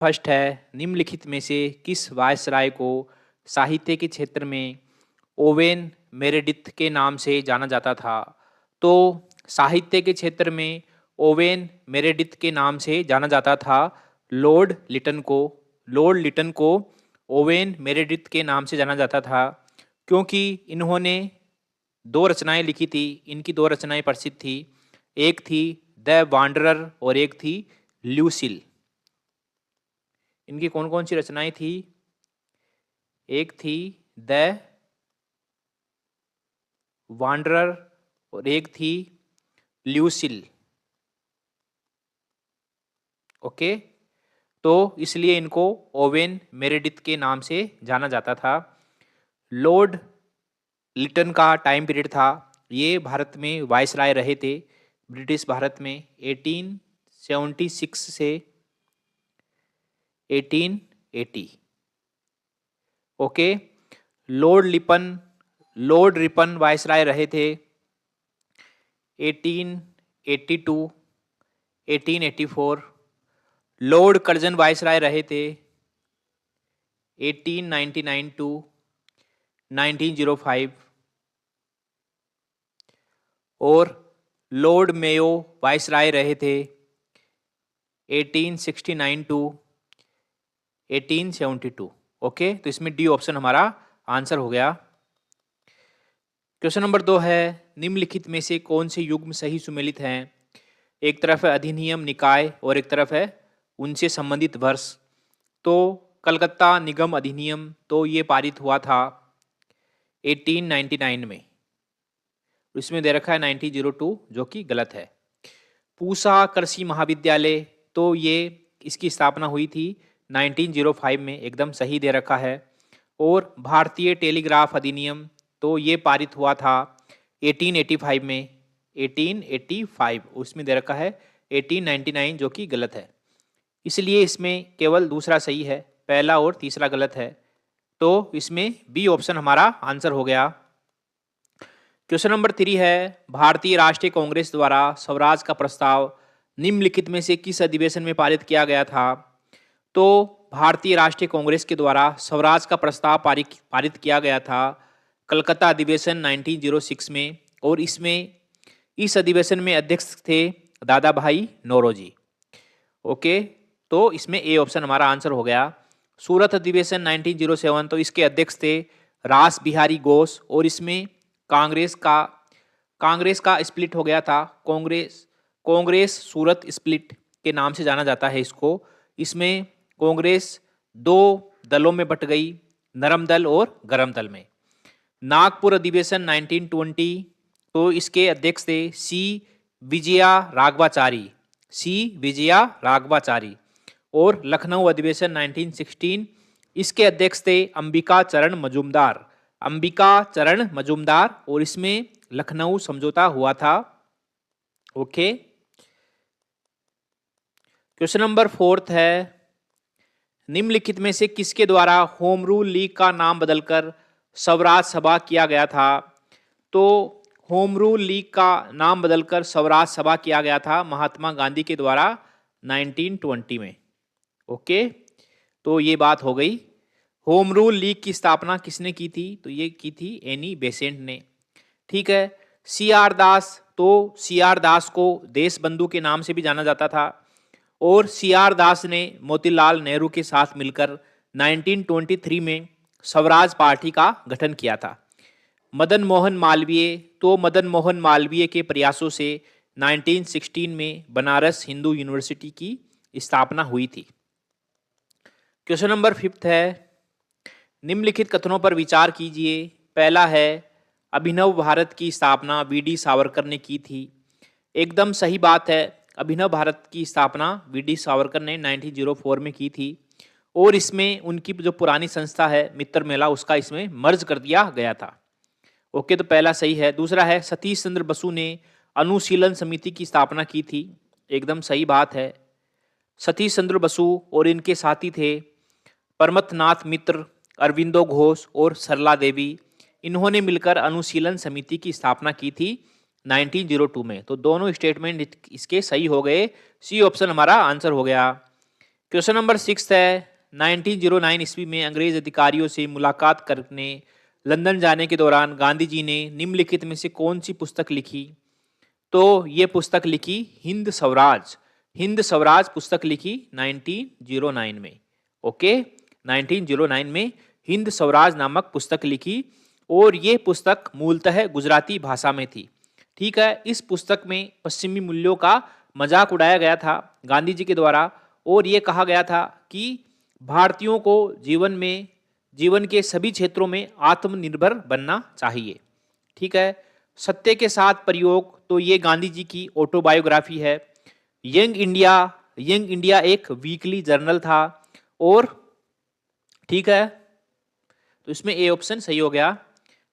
First है, निम्नलिखित में से किस वायसराय को साहित्य के क्षेत्र में ओवेन मेरेडिथ के नाम से जाना जाता था? तो साहित्य के क्षेत्र में ओवेन मेरेडिथ के नाम से जाना जाता था लॉर्ड लिटन को। लॉर्ड लिटन को ओवेन मेरेडिथ के नाम से जाना जाता था क्योंकि इन्होंने दो रचनाएं लिखी थी। इनकी दो रचनाएं प्रसिद्ध थी। एक थी द वांडरर और एक थी ल्यूसिल। इनकी कौन कौन सी रचनाएं थी? एक थी द वांडरर और एक थी ल्यूसिल। ओके, तो इसलिए इनको ओवेन मेरेडिथ के नाम से जाना जाता था। लॉर्ड लिटन का टाइम पीरियड था, ये भारत में वायसराय रहे थे ब्रिटिश भारत में 1876 से 1880। ओके, लॉर्ड रिपन वायसराय रहे थे 1882 1884। लॉर्ड कर्जन वायसराय रहे थे 1899 टू 1905 और लॉर्ड मेयो वायसराय रहे थे 1869 टू 1872। ओके, तो इसमें डी ऑप्शन हमारा आंसर हो गया। क्वेश्चन नंबर 2 है, निम्नलिखित में से कौन से युग्म सही सुमेलित हैं? एक तरफ है अधिनियम निकाय और एक तरफ है उनसे संबंधित वर्ष। तो कलकत्ता निगम अधिनियम तो ये पारित हुआ था 1899 में। इसमें दे रखा है 1902 जो कि गलत है। पूसा कृषि महाविद्यालय तो ये इसकी स्थापना हुई थी 1905 में, एकदम सही दे रखा है। और भारतीय टेलीग्राफ अधिनियम तो ये पारित हुआ था 1885 में। 1885 उसमें दे रखा है 1899 जो कि गलत है। इसलिए इसमें केवल दूसरा सही है, पहला और तीसरा गलत है। तो इसमें बी ऑप्शन हमारा आंसर हो गया। क्वेश्चन नंबर 3 है, भारतीय राष्ट्रीय कांग्रेस द्वारा स्वराज का प्रस्ताव निम्नलिखित में से किस अधिवेशन में पारित किया गया था? तो भारतीय राष्ट्रीय कांग्रेस के द्वारा स्वराज का प्रस्ताव पारित किया गया था कलकत्ता अधिवेशन 1906 में। और इस अधिवेशन में अध्यक्ष थे दादा भाई नौरोजी। ओके, तो इसमें ए ऑप्शन हमारा आंसर हो गया। सूरत अधिवेशन 1907 तो इसके अध्यक्ष थे रास बिहारी घोष। और इसमें कांग्रेस का स्प्लिट हो गया था। कांग्रेस सूरत स्प्लिट के नाम से जाना जाता है इसको। इसमें कांग्रेस दो दलों में बट गई, नरम दल और गरम दल में। नागपुर अधिवेशन 1920 तो इसके अध्यक्ष थे सी विजया राघवाचारी। और लखनऊ अधिवेशन 1916 इसके अध्यक्ष थे अंबिका चरण मजूमदार। और इसमें लखनऊ समझौता हुआ था। ओके, क्वेश्चन नंबर 4 है, निम्नलिखित में से किसके द्वारा होम रूल लीग का नाम बदलकर स्वराज सभा किया गया था? तो होम रूल लीग का नाम बदलकर स्वराज सभा किया गया था महात्मा गांधी के द्वारा 1920 में। ओके, तो ये बात हो गई। होम रूल लीग की स्थापना किसने की थी? तो ये की थी एनी बेसेंट ने। ठीक है, सी आर दास को देश बंधु के नाम से भी जाना जाता था। और सी आर दास ने मोतीलाल नेहरू के साथ मिलकर 1923 में स्वराज पार्टी का गठन किया था। मदन मोहन मालवीय के प्रयासों से 1916 में बनारस हिंदू यूनिवर्सिटी की स्थापना हुई थी। क्वेश्चन नंबर 5 है, निम्नलिखित कथनों पर विचार कीजिए। पहला है, अभिनव भारत की स्थापना वी.डी. सावरकर ने की थी। एकदम सही बात है, अभिनव भारत की स्थापना वी.डी. सावरकर ने 1904 में की थी। और इसमें उनकी जो पुरानी संस्था है मित्र मेला, उसका इसमें मर्ज कर दिया गया था। ओके, तो पहला सही है। दूसरा है, सतीश चंद्र बसु ने अनुशीलन समिति की स्थापना की थी। एकदम सही बात है। सतीश चंद्र बसु और इनके साथी थे परमथनाथ मित्र, अरविंदो घोष और सरला देवी। इन्होंने मिलकर अनुशीलन समिति की स्थापना की थी 1902 में। तो दोनों स्टेटमेंट इसके सही हो गए। सी ऑप्शन हमारा आंसर हो गया। क्वेश्चन नंबर 6 है 1909 ईस्वी में अंग्रेज अधिकारियों से मुलाकात करने लंदन जाने के दौरान गांधी जी ने निम्नलिखित में से कौन सी पुस्तक लिखी? तो ये पुस्तक लिखी हिंद स्वराज। हिंद स्वराज पुस्तक लिखी 1909 में। ओके, 1909 में हिंद स्वराज नामक पुस्तक लिखी और ये पुस्तक मूलतः गुजराती भाषा में थी। ठीक है, इस पुस्तक में पश्चिमी मूल्यों का मजाक उड़ाया गया था गांधी जी के द्वारा और ये कहा गया था कि भारतीयों को जीवन के सभी क्षेत्रों में आत्मनिर्भर बनना चाहिए। ठीक है, सत्य के साथ प्रयोग, तो ये गांधी जी की ऑटोबायोग्राफी है। यंग इंडिया एक वीकली जर्नल था और ठीक है, तो इसमें ए ऑप्शन सही हो गया।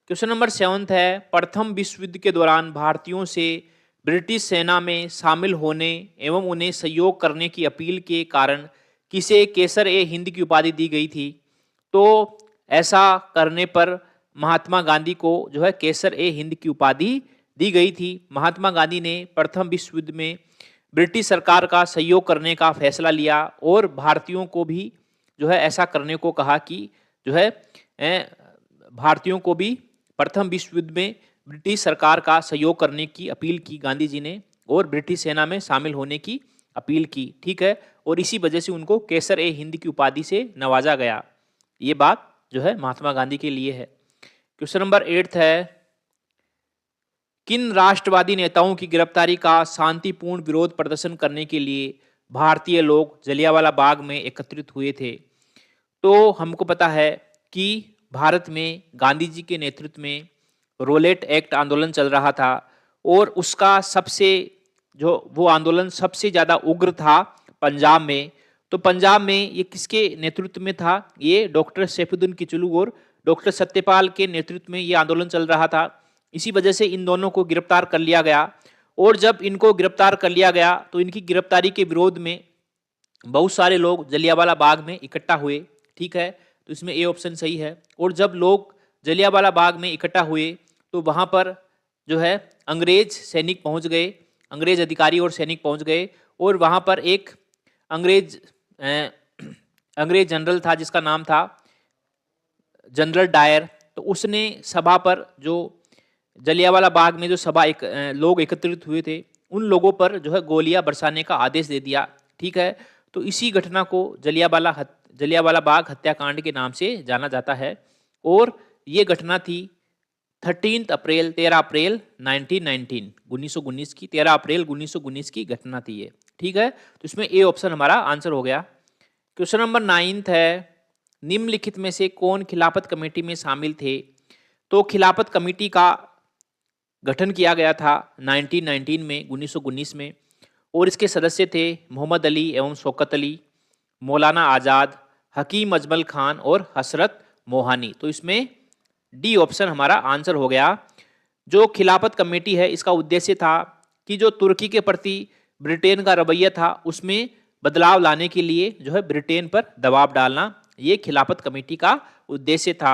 क्वेश्चन नंबर 7 है प्रथम विश्व युद्ध के दौरान भारतीयों से ब्रिटिश सेना में शामिल होने एवं उन्हें सहयोग करने की अपील के कारण किसे केसर ए हिंद की उपाधि दी गई थी? तो ऐसा करने पर महात्मा गांधी को जो है केसर ए हिंद की उपाधि दी गई थी। महात्मा गांधी ने प्रथम विश्व युद्ध में ब्रिटिश सरकार का सहयोग करने का फैसला लिया और भारतीयों को भी जो है ऐसा करने को कहा कि जो है भारतीयों को भी प्रथम विश्व युद्ध में ब्रिटिश सरकार का सहयोग करने की अपील की गांधी जी ने और ब्रिटिश सेना में शामिल होने की अपील की। ठीक है, और इसी वजह से उनको केसर ए हिंद की उपाधि से नवाजा गया। ये बात जो है महात्मा गांधी के लिए है। क्वेश्चन नंबर 8 है किन राष्ट्रवादी नेताओं की गिरफ्तारी का शांतिपूर्ण विरोध प्रदर्शन करने के लिए भारतीय लोग जलियांवाला बाग में एकत्रित हुए थे? तो हमको पता है कि भारत में गांधी जी के नेतृत्व में रोलेट एक्ट आंदोलन चल रहा था और उसका वो आंदोलन सबसे ज़्यादा उग्र था पंजाब में। तो पंजाब में ये किसके नेतृत्व में था? ये डॉक्टर सैफुद्दीन किचलू और डॉक्टर सत्यपाल के नेतृत्व में ये आंदोलन चल रहा था। इसी वजह से इन दोनों को गिरफ्तार कर लिया गया और जब इनको गिरफ्तार कर लिया गया तो इनकी गिरफ्तारी के विरोध में बहुत सारे लोग जलियांवाला बाग में इकट्ठा हुए। ठीक है, तो इसमें ए ऑप्शन सही है। और जब लोग जलियांवाला बाग में इकट्ठा हुए तो वहाँ पर जो है अंग्रेज अधिकारी और सैनिक पहुँच गए और वहाँ पर एक अंग्रेज जनरल था जिसका नाम था जनरल डायर। तो उसने सभा पर जो जलियांवाला बाग में जो लोग एकत्रित हुए थे उन लोगों पर जो है गोलियां बरसाने का आदेश दे दिया। ठीक है, तो इसी घटना को जलियांवाला बाग हत्याकांड के नाम से जाना जाता है और ये घटना थी 13 अप्रैल 1919 की 13 अप्रैल 1919 की घटना थी ये। ठीक है, तो इसमें ए ऑप्शन हमारा आंसर हो गया। क्वेश्चन नंबर 9 है निम्नलिखित में से कौन खिलाफत कमेटी में शामिल थे? तो खिलाफत कमेटी का गठन किया गया था 1919 में और इसके सदस्य थे मोहम्मद अली एवं शौकत अली, मौलाना आज़ाद, हकीम अजमल खान और हसरत मोहानी। तो इसमें डी ऑप्शन हमारा आंसर हो गया। जो खिलाफत कमेटी है इसका उद्देश्य था कि जो तुर्की के प्रति ब्रिटेन का रवैया था उसमें बदलाव लाने के लिए जो है ब्रिटेन पर दबाव डालना, ये खिलाफत कमेटी का उद्देश्य था।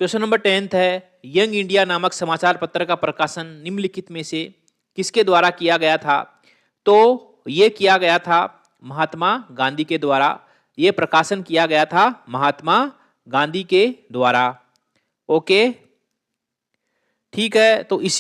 क्वेश्चन नंबर 10 है यंग इंडिया नामक समाचार पत्र का प्रकाशन निम्नलिखित में से किसके द्वारा किया गया था? तो ये किया गया था महात्मा गांधी के द्वारा। ये प्रकाशन किया गया था महात्मा गांधी के द्वारा। ओके, ठीक है, तो इसी